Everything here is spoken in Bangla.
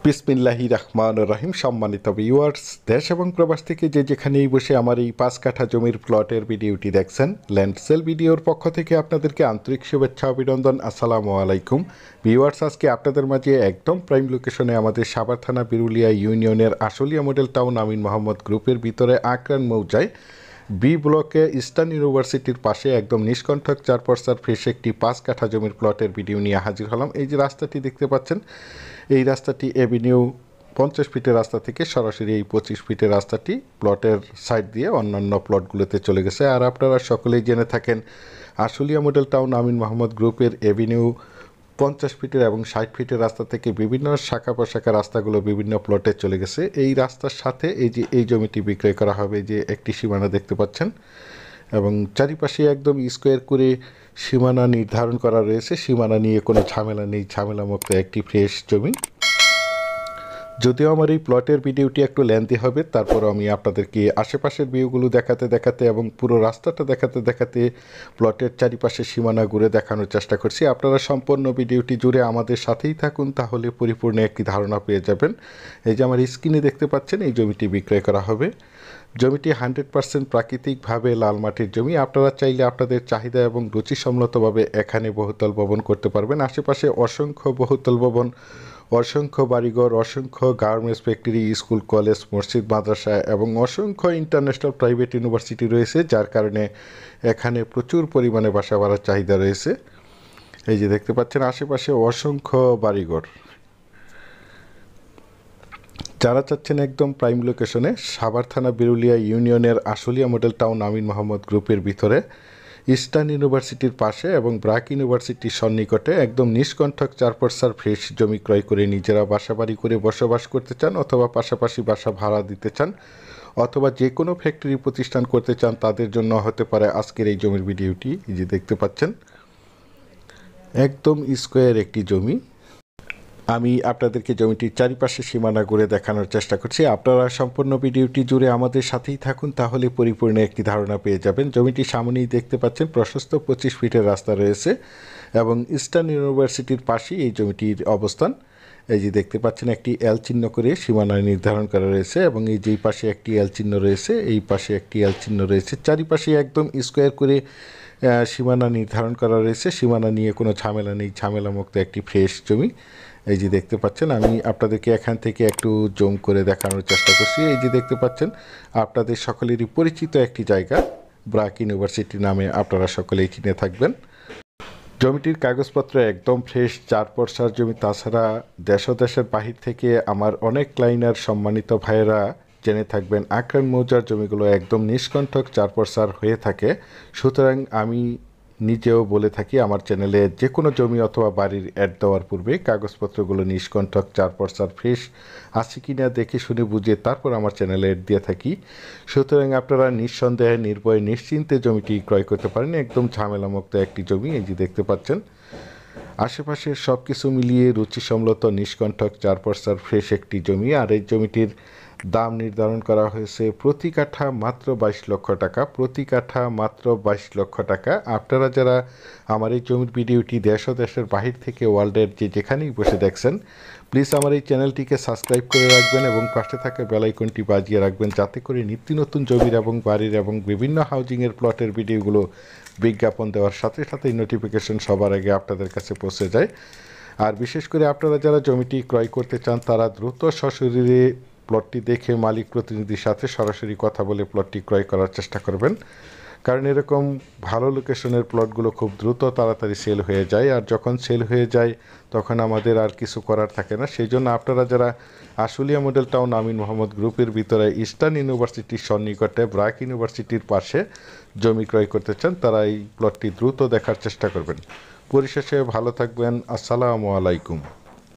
বিসমিল্লাহির রহমানির রহিম। সম্মানিত ভিউয়ার্স, দেশ এবং প্রবাস থেকে যে যেখানেই বসে আমার এই 5 কাঠা জমির প্লটের ভিডিওটি দেখছেন, ল্যান্ড সেল ভিডিওর পক্ষ থেকে আপনাদেরকে আন্তরিক শুভেচ্ছা অভিনন্দন। আসসালামু আলাইকুম ভিউয়ার্স। আজকে আপনাদের মাঝে একদম প্রাইম লোকেশনে আমাদের সাভার থানা বিরুলিয়া ইউনিয়নের আশুলিয়া মডেল টাউন আমিন মোহাম্মদ গ্রুপের ভিতরে আকরান মৌজায় বি ব্লকে ইস্টার্ন ইউনিভার্সিটির পাশে একদম নিষ্কণ্ঠক 4% ফ্রেশ একটি 5 কাঠা জমির প্লটের ভিডিও নিয়ে হাজির হলাম। এই যে রাস্তাটি দেখতে পাচ্ছেন, এই রাস্তাটি এভিনিউ 50 ফিটের রাস্তা থেকে সরাসরি এই 25 ফিটের রাস্তাটি প্লটের সাইড দিয়ে অন্যান্য প্লটগুলোতে চলে গেছে। আর আপনারা সকলেই জেনে থাকেন, আশুলিয়া মডেল টাউন আমিন মোহাম্মদ গ্রুপের এভিনিউ 50 ফিটের এবং 60 ফিটের রাস্তা থেকে বিভিন্ন শাখা প্রশাখা রাস্তাগুলো বিভিন্ন প্লটে চলে গেছে। এই রাস্তার সাথে এই যে এই জমিটি বিক্রয় করা হবে, যে একটি সীমানা দেখতে পাচ্ছেন এবং চারিপাশে একদম স্কোয়ার করে সীমানা নির্ধারণ করা রয়েছে। সীমানা নিয়ে কোনো ঝামেলা নেই, ঝামেলামুক্ত একটি ফ্রেশ জমি। যদিও আমার এই প্লটের ভিডিওটি একটু লেন্থি হবে, তারপর আমি আপনাদেরকে আশেপাশের ভিউগুলো দেখাতে দেখাতে এবং পুরো রাস্তাটা দেখাতে দেখাতে প্লটের চারিপাশে সীমানা ঘুরে দেখানোর চেষ্টা করছি। আপনারা সম্পূর্ণ ভিডিওটি জুড়ে আমাদের সাথেই থাকুন, তাহলে পরিপূর্ণ একটি ধারণা পেয়ে যাবেন। এই যে আমার স্ক্রিনে দেখতে পাচ্ছেন, এই জমিটি বিক্রয় করা হবে। জমিটি 100% প্রাকৃতিকভাবে লাল মাটির জমি। আপনারা চাইলে আপনাদের চাহিদা এবং রুচিসম্মতভাবে এখানে বহুতল ভবন করতে পারবেন। আশেপাশে অসংখ্য বহুতল ভবন, অসংখ্য বাড়িঘর, অসংখ্য গার্মেন্টস ফ্যাক্টরি, স্কুল, কলেজ, মসজিদ, মাদ্রাসা এবং অসংখ্য ইন্টারন্যাশনাল প্রাইভেট ইউনিভার্সিটি রয়েছে, যার কারণে এখানে প্রচুর পরিমাণে বাসা ভাড়ার চাহিদা রয়েছে। এই যে দেখতে পাচ্ছেন আশেপাশে অসংখ্য বাড়িঘর। যারা চাচ্ছেন একদম প্রাইম লোকেশনে সাভার থানা বিরুলিয়া ইউনিয়নের আশুলিয়া মডেল টাউন আমিন মোহাম্মদ গ্রুপের ভিতরে ইস্টার্ন ইউনিভার্সিটির পাশে এবং ব্রাক ইউনিভার্সিটির সন্নিকটে একদম নিষ্কণ্ঠক 4% ফ্রেশ জমি ক্রয় করে নিজেরা বাসাবাড়ি করে বসবাস করতে চান, অথবা পাশাপাশি বাসা ভাড়া দিতে চান, অথবা যে কোনো ফ্যাক্টরি প্রতিষ্ঠান করতে চান, তাদের জন্য হতে পারে আজকের এই জমির ভিডিওটি। এই যে দেখতে পাচ্ছেন একদম স্কোয়ার একটি জমি। আমি আপনাদেরকে জমিটির চারিপাশে সীমানা ঘুরে দেখানোর চেষ্টা করছি। আপনারা সম্পূর্ণ ভিডিওটি জুড়ে আমাদের সাথেই থাকুন, তাহলে পরিপূর্ণ একটি ধারণা পেয়ে যাবেন। জমিটির সামনেই দেখতে পাচ্ছেন প্রশস্ত 25 ফিটের রাস্তা রয়েছে এবং ইস্টার্ন ইউনিভার্সিটির পাশেই এই জমিটির অবস্থান। এই যে দেখতে পাচ্ছেন একটি এল চিহ্ন করে সীমানা নির্ধারণ করা রয়েছে এবং এই যেই পাশে একটি এল চিহ্ন রয়েছে, এই পাশে একটি এল চিহ্ন রয়েছে। চারিপাশে একদম স্কোয়ার করে সীমানা নির্ধারণ করা রয়েছে। সীমানা নিয়ে কোনো ঝামেলা নেই, ঝামেলামুক্ত একটি ফ্রেশ জমি। এই যে দেখতে পাচ্ছেন, আমি আপনাদেরকে এখান থেকে একটু জুম করে দেখানোর চেষ্টা করছি। এই যে দেখতে পাচ্ছেন আপনাদের সকলেরই পরিচিত একটি জায়গা, ব্রাক ইউনিভার্সিটি নামে আপনারা সকলেই চিনে থাকবেন। জমিটির কাগজপত্র একদম ফ্রেশ 4% জমি। তাছাড়া দেশ ও দেশের বাহির থেকে আমার অনেক ক্লাইনার সম্মানিত ভাইয়েরা জেনে থাকবেন আকরান মৌজার জমিগুলো একদম নিষ্কণ্ঠক 4% হয়ে থাকে। সুতরাং আমি নিজেও বলে থাকি আমার চ্যানেলে যে কোনো জমি অথবা বাড়ির অ্যাড দেওয়ার পূর্বে কাগজপত্রগুলো নিষ্কণ্ঠক 4% ফ্রেশ আছে কি না দেখে শুনে বুঝে তারপর আমার চ্যানেলে অ্যাড দিয়ে থাকি। সুতরাং আপনারা নিঃসন্দেহে নির্ভয়ে নিশ্চিন্তে জমিটি ক্রয় করতে পারেন। একদম ঝামেলামুক্ত একটি জমি। এই যে দেখতে পাচ্ছেন আশেপাশের সব কিছু মিলিয়ে রুচিসম্মত নিষ্কণ্ঠক 4% ফ্রেশ একটি জমি। আর এই জমিটির দাম নির্ধারণ করা হয়েছে প্রতি কাঠা মাত্র 22 লক্ষ টাকা। প্রতি কাঠা মাত্র 22 লক্ষ টাকা। আপনারা যারা আমার এই জমির ভিডিওটি দেশ ও দেশের বাহির থেকে ওয়ার্ল্ডের যে যেখানেই বসে দেখছেন, প্লিজ আমার এই চ্যানেলটিকে সাবস্ক্রাইব করে রাখবেন এবং পাশে থাকা বেল আইকনটি বাজিয়ে রাখবেন, যাতে করে নিত্য নতুন জমির এবং বাড়ির এবং বিভিন্ন হাউজিংয়ের প্লটের ভিডিওগুলো বিজ্ঞাপন দেওয়ার সাথে সাথেই নোটিফিকেশন সবার আগে আপনাদের কাছে পৌঁছে যায়। আর বিশেষ করে আপনারা যারা জমিটি ক্রয় করতে চান, তারা দ্রুত সশরীরে প্লটটি দেখে মালিক প্রতিনিধির সাথে সরাসরি কথা বলে প্লটটি ক্রয় করার চেষ্টা করবেন। কারণ এরকম ভালো লোকেশনের প্লটগুলো খুব দ্রুত তাড়াতাড়ি সেল হয়ে যায়, আর যখন সেল হয়ে যায় তখন আমাদের আর কিছু করার থাকে না। সেই জন্য আপনারা যারা আশুলিয়া মডেল টাউন আমিন মোহাম্মদ গ্রুপের ভিতরে ইস্টার্ন ইউনিভার্সিটির সন্নিকটে ব্রাক ইউনিভার্সিটির পাশে জমি ক্রয় করতে চান, তারা এই প্লটটি দ্রুত দেখার চেষ্টা করবেন। পরিশেষে ভালো থাকবেন। আসসালামু আলাইকুম।